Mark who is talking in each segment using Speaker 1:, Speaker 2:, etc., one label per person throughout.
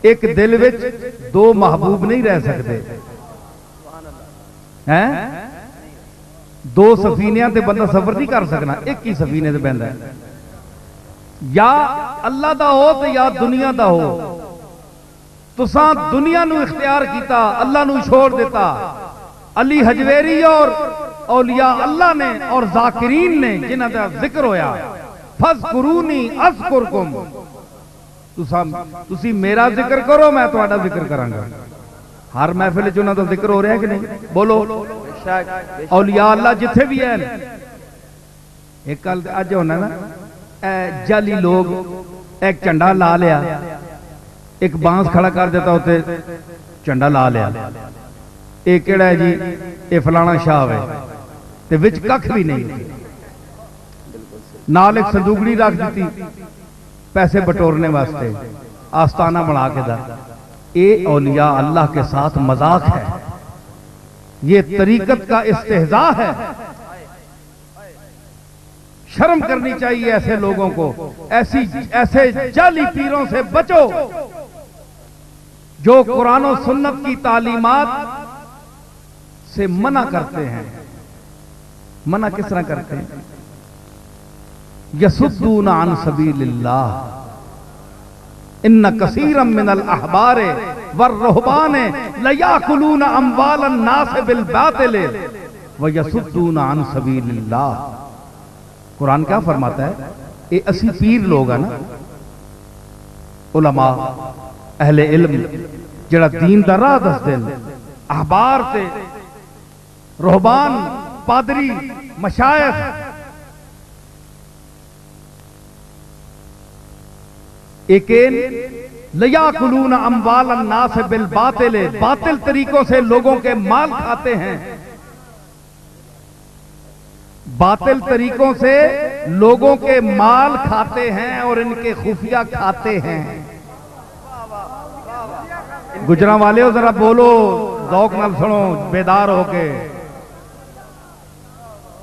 Speaker 1: ایک دل وچ دو محبوب نہیں رہ سکتے ہیں، دو سفینیاں تے بندہ سفر نہیں کر سکنا، ایک ہی سفینے تے بہندا ہے، یا اللہ دا ہو تے یا دنیا دا ہو۔ تساں دنیا نو اختیار کیتا، اللہ نو چھوڑ دیتا۔ علی حجویری اور اولیاء اللہ نے اور ذاکرین نے جنہاں دا ذکر ہویا، فذکرونی اذکرکم، تسی میرا ذکر کرو میں تہاڈا ذکر کراں گا۔ ہر محفل وچ انہاں دا ذکر ہو رہا ہے کہ نہیں؟ بولو۔ اولیاء اللہ جتھے بھی ہیں، ایک کل اج ہونا نا جعلی لوگ ایک جھنڈا لا لیا، ایک بانس کھڑا کر دیتا ہوتے جھنڈا لا لیا، ایک کیڑا ہے جی اے فلانا شاہ ہے تے وچ ککھ بھی نہیں، نال ایک صندوقڑی رکھ دیتی پیسے بٹورنے واسطے، آستانہ بنا کے دا۔ اے اولیاء اللہ کے ساتھ مذاق ہے، یہ طریقت کا استہزاء ہے۔ شرم کرنی چاہیے ایسے لوگوں کو، ایسے جعلی پیروں سے بچو جو قرآن و سنت کی تعلیمات سے منع کرتے ہیں۔ منع کس طرح کرتے ہیں؟ یصدون عن سبیل اللہ ان کثیرا من الاحبار والرہبان لیاکلون اموال الناس بالباطل ویصدون عن سبیل اللہ۔ قرآن کیا فرماتا ہے؟ اے اسی پیر لوگ ہیں نا، علماء اہل علم جڑا دین دا راہ دس دین، احبار تے رہبان پادری مشائخ، ایکین لیاکلون اموال الناس بالباطل، باطل طریقوں سے لوگوں کے مال کھاتے ہیں، باطل طریقوں سے لوگوں کے مال کھاتے ہیں اور ان کے خفیہ کھاتے ہیں۔ گجراں والے ہو ذرا بولو، ذوق نال سنو بیدار ہو کے۔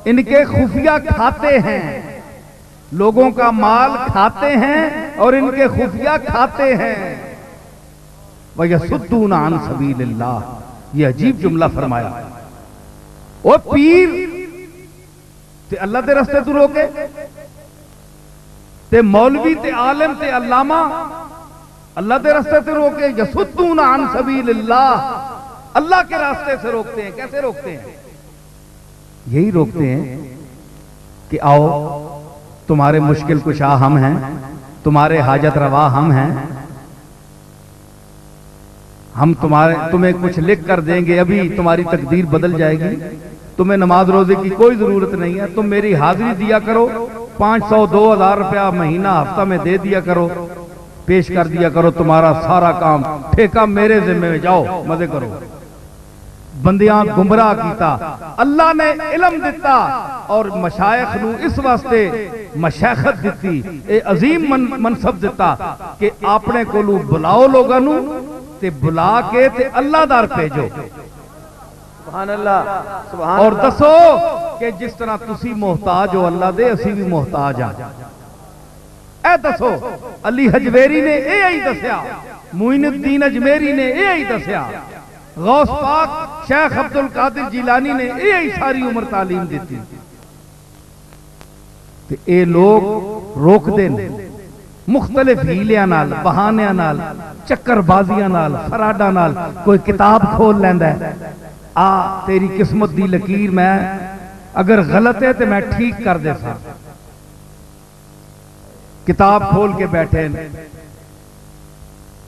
Speaker 1: ان کے خفیہ کھاتے ہیں، لوگوں کا مال کھاتے ہیں اور ان کے خفیہ کھاتے ہیں۔ وَيَصُدُّونَ عَن سَبِيلِ اللَّهِ، یہ عجیب جملہ فرمایا۔ وہ پیر تے اللہ دے رستے تو روکے، تے مولوی تے عالم تے علامہ اللہ دے رستے سے روکے۔ یصدون عن سبیل اللہ، اللہ کے راستے سے روکتے ہیں۔ کیسے روکتے ہیں؟ یہی روکتے ہیں کہ آؤ تمہارے مشکل کشا ہم ہیں، تمہارے حاجت روا ہم ہیں، ہم تمہیں کچھ لکھ کر دیں گے، ابھی تمہاری تقدیر بدل جائے گی، تمہیں نماز روزے کی کوئی ضرورت نہیں ہے، تم میری حاضری دیا کرو، 500 2000 روپیہ مہینہ ہفتہ میں دے دیا کرو، پیش کر دیا کرو، تمہارا سارا کام ٹھیکہ میرے ذمہ میں، جاؤ مزے کرو۔ بندیاں گمراہ کیتا، اللہ نے علم دیتا اور مشائخ نو اس واسطے مشیخت دیتی، اے عظیم منصب دیتا کہ اپنے کولو بلاؤ لوگاں نو تے بلا کے تے اللہ دار بھیجو۔ سبحان اللہ، سبحان اور دسو کہ جس طرح تسی محتاج ہو اللہ دے، اسی بھی محتاج ہاں۔ اے دسو، علی حجویری نے اے ہی دسیا، معین الدین اجمیری نے اے ہی دسیا، غوث پاک شیخ عبد القادر جیلانی نے اے ہی ساری عمر تعلیم دیتی۔ تے اے لوگ روک دیں مختلف ہیلیاں نال، بہانیاں نال، چکر بازیاں نال، فراڈاں نال، کوئی کتاب کھول لیندا ہے، آ تیری قسمت دی لکیر میں اگر غلط ہے تو میں ٹھیک کر دے سا۔ کتاب کھول کے بیٹھے،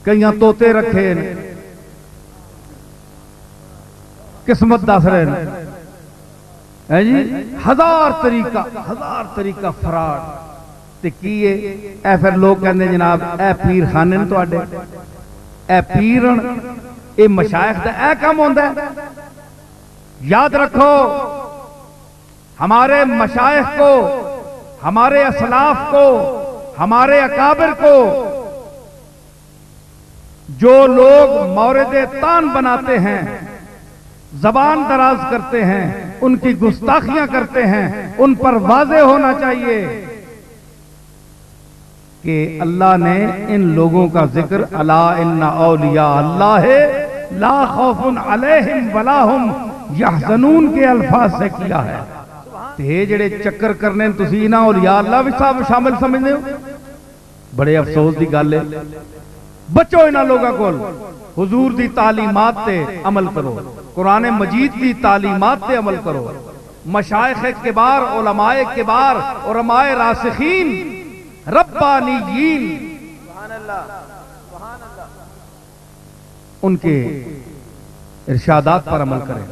Speaker 1: کئیاں توتے رکھے، قسمت دس رہے ہیں جی، ہزار طریقہ فراڈ تے کیے۔ اے پھر لوگ کہندے جناب اے پیر خانے نے تواڈے، اے پیرن، اے مشائخ دا اے کام ہوندا ہے۔ یاد رکھو، ہمارے مشائخ کو، ہمارے اسلاف کو، ہمارے اکابر کو جو لوگ مورد طعن بناتے ہیں، زبان دراز کرتے ہیں، ان کی گستاخیاں کرتے ہیں، ان پر واضح ہونا چاہیے کہ اللہ نے ان لوگوں کا ذکر الا ان اولیاء اللہ لا خوف علیہم ولا ہم یحزنون کے الفاظ سے کیا ہے. تے جڑے چکر کرنے تسی انہاں اولیاء اللہ بھی شامل سمجھتے ہو. بڑے افسوس دی گل ہے. بچو انہاں لوگاں کول حضور دی تعلیمات تے عمل کرو, قرآن مجید دی تعلیمات تے عمل کرو. مشائخ کبار, علماء کبار, علماء راسخین, ربانیین, ان کے ارشادات پر عمل کریں.